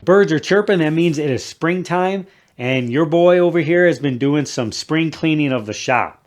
Birds are chirping, that means it is springtime, and your boy over here has been doing some spring cleaning of the shop.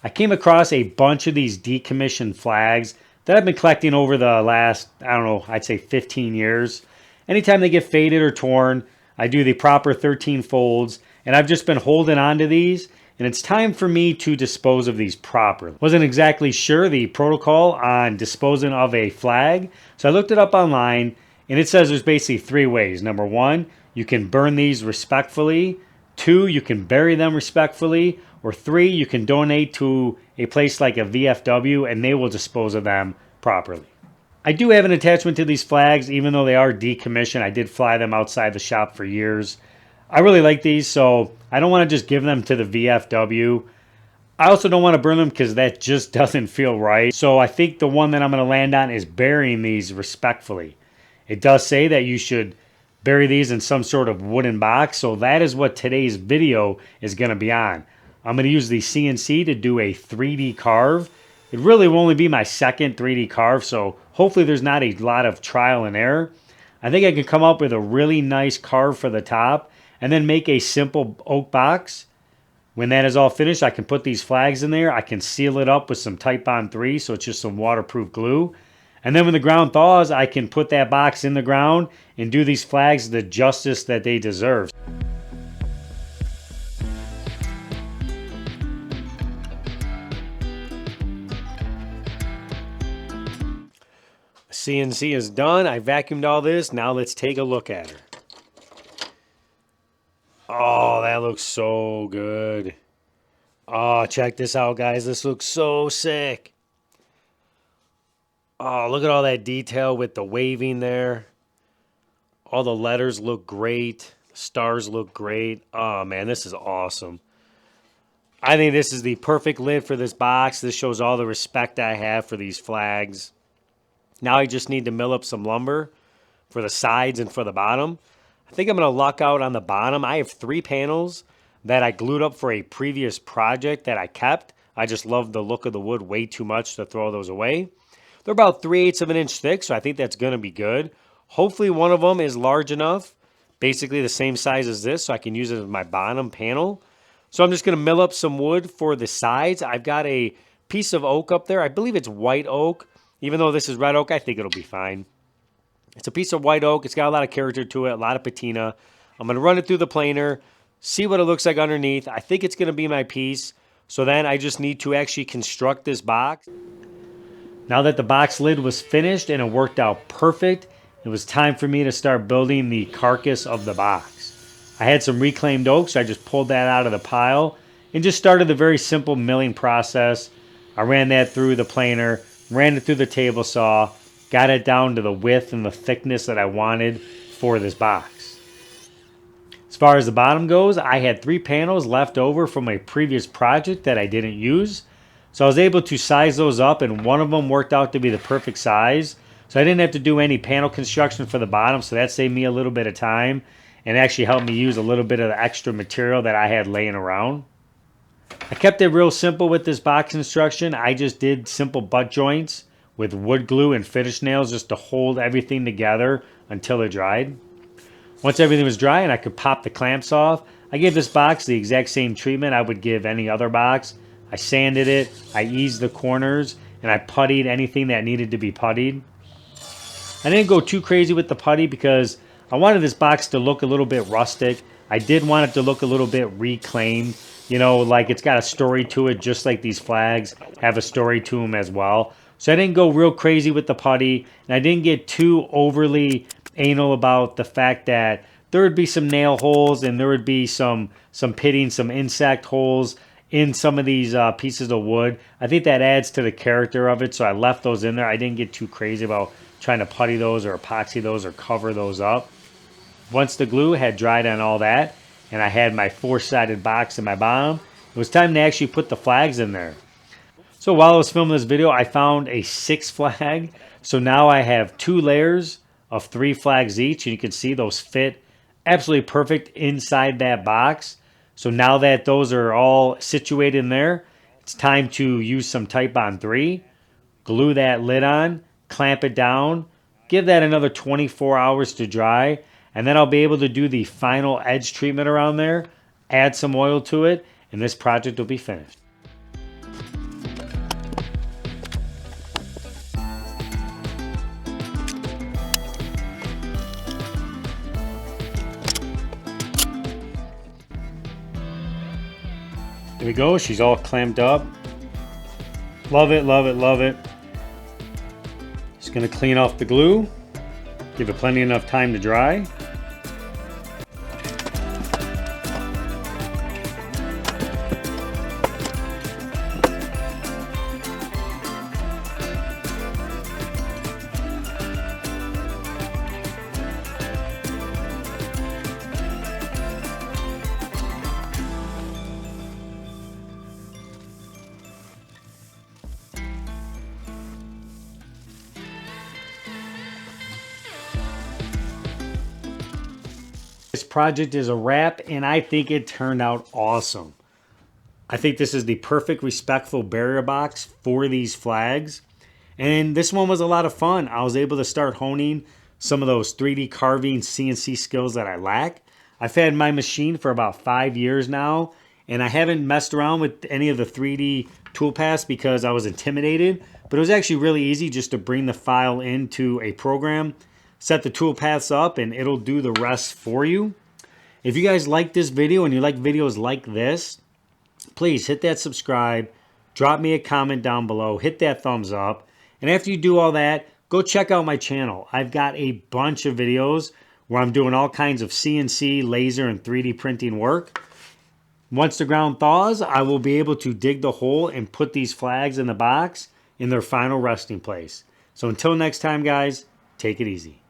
I came across a bunch of these decommissioned flags that I've been collecting over the last, I don't know, I'd say 15 years. Anytime they get faded or torn, I do the proper 13 folds, and I've just been holding on to these, and it's time for me to dispose of these properly. Wasn't exactly sure the protocol on disposing of a flag, so I looked it up online, and it says there's basically three ways. Number one, you can burn these respectfully. Two, you can bury them respectfully. Or three, you can donate to a place like a VFW and they will dispose of them properly. I do have an attachment to these flags, even though they are decommissioned. I did fly them outside the shop for years. I really like these, so I don't want to just give them to the VFW. I also don't want to burn them because that just doesn't feel right. So I think the one that I'm going to land on is burying these respectfully. It does say that you should bury these in some sort of wooden box, so that is what today's video is going to be on. I'm going to use the CNC to do a 3D carve. It really will only be my second 3D carve, so hopefully there's not a lot of trial and error. I think I can come up with a really nice carve for the top and then make a simple oak box. When that is all finished, I can put these flags in there. I can seal it up with some Titebond 3, so it's just some waterproof glue. And then when the ground thaws, I can put that box in the ground and do these flags the justice that they deserve. CNC is done. I vacuumed all this. Now let's take a look at her. Oh, that looks so good. Oh, check this out, guys. This looks so sick. Oh, look at all that detail with the waving there. All the letters look great. The stars look great. Oh, man, this is awesome. I think this is the perfect lid for this box. This shows all the respect I have for these flags. Now I just need to mill up some lumber for the sides and for the bottom. I think I'm going to luck out on the bottom. I have 3 panels that I glued up for a previous project that I kept. I just love the look of the wood way too much to throw those away. They're about 3/8 of an inch thick, so I think that's going to be good. Hopefully one of them is large enough, basically the same size as this, so I can use it as my bottom panel. So I'm just going to mill up some wood for the sides. I've got a piece of oak up there. I believe it's white oak. Even though this is red oak, I think it'll be fine. It's a piece of white oak. It's got a lot of character to it, a lot of patina. I'm going to run it through the planer, see what it looks like underneath. I think it's going to be my piece. So then I just need to actually construct this box. Now that the box lid was finished and it worked out perfect, it was time for me to start building the carcass of the box. I had some reclaimed oak, so I just pulled that out of the pile and just started the very simple milling process. I ran that through the planer, ran it through the table saw, got it down to the width and the thickness that I wanted for this box. As far as the bottom goes, I had 3 panels left over from a previous project that I didn't use. So I was able to size those up, and one of them worked out to be the perfect size. So I didn't have to do any panel construction for the bottom, so that saved me a little bit of time and actually helped me use a little bit of the extra material that I had laying around. I kept it real simple with this box construction. I just did simple butt joints with wood glue and finish nails just to hold everything together until it dried. Once everything was dry and I could pop the clamps off, I gave this box the exact same treatment I would give any other box. I sanded it, I eased the corners, and I puttied anything that needed to be puttied. I didn't go too crazy with the putty because I wanted this box to look a little bit rustic. I did want it to look a little bit reclaimed. You know, like it's got a story to it, just like these flags have a story to them as well. So I didn't go real crazy with the putty, and I didn't get too overly anal about the fact that there would be some nail holes and there would be some pitting, some insect holes in some of these pieces of wood. I think that adds to the character of it, so I left those in there. I didn't get too crazy about trying to putty those or epoxy those or cover those up. Once the glue had dried on all that, and I had my 4-sided box in my bottom, it was time to actually put the flags in there. So while I was filming this video, I found a 6th flag. So now I have 2 layers of 3 flags each, and you can see those fit absolutely perfect inside that box. So now that those are all situated in there, it's time to use some Titebond 3, glue that lid on, clamp it down, give that another 24 hours to dry, And then I'll be able to do the final edge treatment around there, add some oil to it, and this project will be finished. There we go, she's all clamped up. Love it, love it, love it. Just gonna clean off the glue, give it plenty enough time to dry. This project is a wrap, and I think it turned out awesome. I think this is the perfect respectful barrier box for these flags. And this one was a lot of fun. I was able to start honing some of those 3D carving CNC skills that I lack. I've had my machine for about 5 years now, and I haven't messed around with any of the 3D toolpaths because I was intimidated. But it was actually really easy just to bring the file into a program, set the toolpaths up, and it'll do the rest for you. If you guys like this video and you like videos like this, please hit that subscribe, drop me a comment down below, hit that thumbs up. And after you do all that, go check out my channel. I've got a bunch of videos where I'm doing all kinds of CNC, laser, and 3D printing work. Once the ground thaws, I will be able to dig the hole and put these flags in the box in their final resting place. So until next time, guys, take it easy.